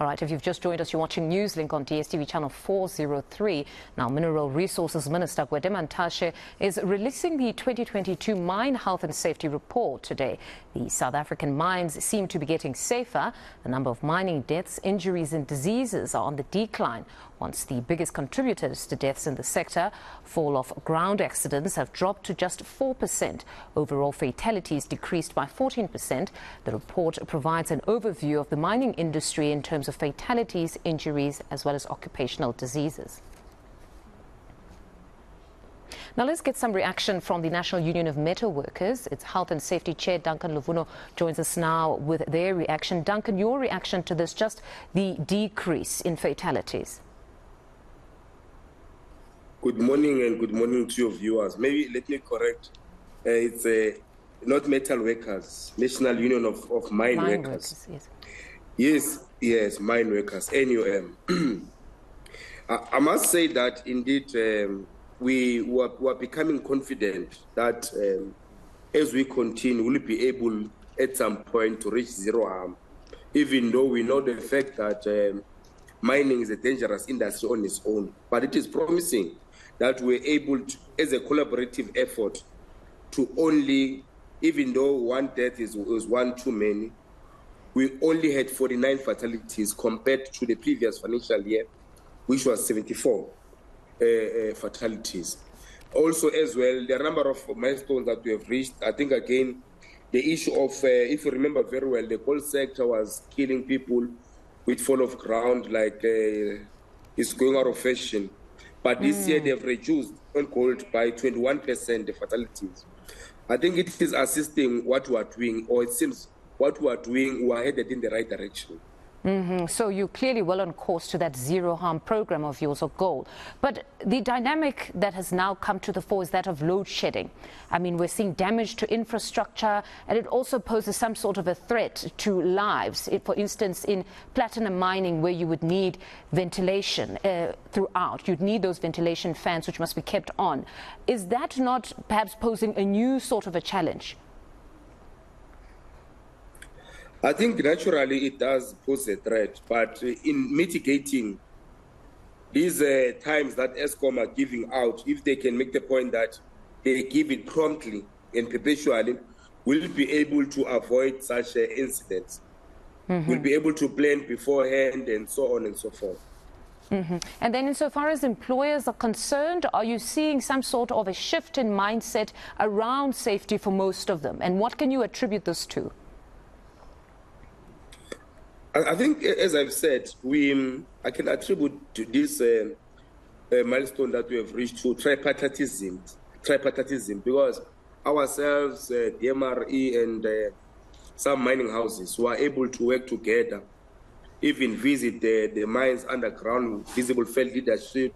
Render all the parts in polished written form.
All right, if you've just joined us, you're watching Newslink on DSTV channel 403. Now, Mineral Resources Minister Gwede Mantashe is releasing the 2022 Mine Health and Safety Report today. The South African mines seem to be getting safer. The number of mining deaths, injuries and diseases are on the decline. Once the biggest contributors to deaths in the sector, fall-off ground accidents have dropped to just 4%. Overall fatalities decreased by 14%. The report provides an overview of the mining industry in terms of fatalities, injuries, as well as occupational diseases. Now let's get some reaction from the National Union of Metal Workers. Its Health and Safety Chair, Duncan Luvuno, joins us now with their reaction. Duncan, your reaction to this, just the decrease in fatalities. Good morning and good morning to your viewers. Maybe let me correct. It's not metal workers, National Union of Mine Workers. Yes, mine workers, NUM. I must say that indeed we were becoming confident that as we continue, we'll be able at some point to reach zero harm, even though we know the fact that mining is a dangerous industry on its own. But it is promising that we're able to, as a collaborative effort, to only, even though one death was one too many, we only had 49 fatalities compared to the previous financial year, which was 74 fatalities. Also, as well, the number of milestones that we have reached, I think, again, the issue of, if you remember very well, the coal sector was killing people with fall of ground, like it's going out of fashion. But this year, they've reduced on gold by 21% the fatalities. I think it is assisting what we are doing, or it seems what we are doing, we are headed in the right direction. So you're clearly well on course to that zero harm program of yours or goal. But the dynamic that has now come to the fore is that of load shedding. I mean, we're seeing damage to infrastructure, and it also poses some sort of a threat to lives. For instance, in platinum mining, where you would need ventilation throughout, you'd need those ventilation fans which must be kept on. Is that not perhaps posing a new sort of a challenge? I think naturally it does pose a threat, but in mitigating these times that ESCOM are giving out, if they can make the point that they give it promptly and perpetually, we'll be able to avoid such incidents. We'll be able to plan beforehand and so on and so forth. And then insofar as employers are concerned, are you seeing some sort of a shift in mindset around safety for most of them? And what can you attribute this to? I think, as I've said, I can attribute to this milestone that we have reached to tripartitism, because ourselves, the MRE and some mining houses were able to work together, even visit the mines underground, visible field leadership,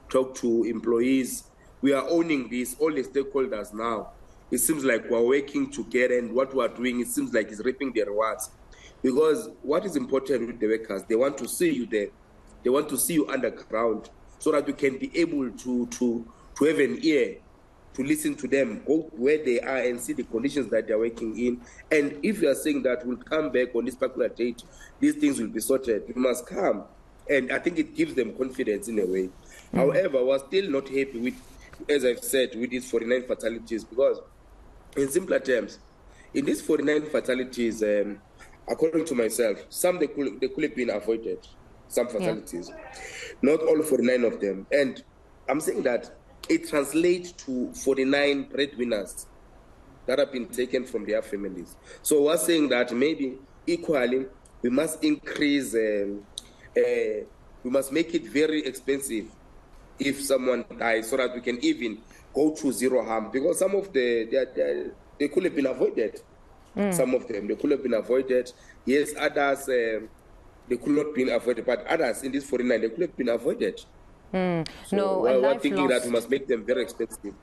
talk to employees. We are owning this, all the stakeholders now. It seems like we're working together, and what we're doing, it seems like it's reaping the rewards. Because what is important with the workers, they want to see you there. They want to see you underground so that we can be able to have an ear, to listen to them, go where they are and see the conditions that they're working in. And if you are saying that we'll come back on this particular date, these things will be sorted, you must come. And I think it gives them confidence in a way. However, we're still not happy with, as I've said, with these 49 fatalities, because in simpler terms, in these 49 fatalities, according to myself, some they could have been avoided, some fatalities. Not all 49 of them. And I'm saying that it translates to 49 breadwinners that have been taken from their families. So we're saying that maybe equally we must increase, we must make it very expensive if someone dies, so that we can even go to zero harm. Because some of they could have been avoided. Some of them, they could have been avoided. Yes, others, they could not have been avoided. But others, in this 49, they could have been avoided. So we're thinking that we must make them very expensive.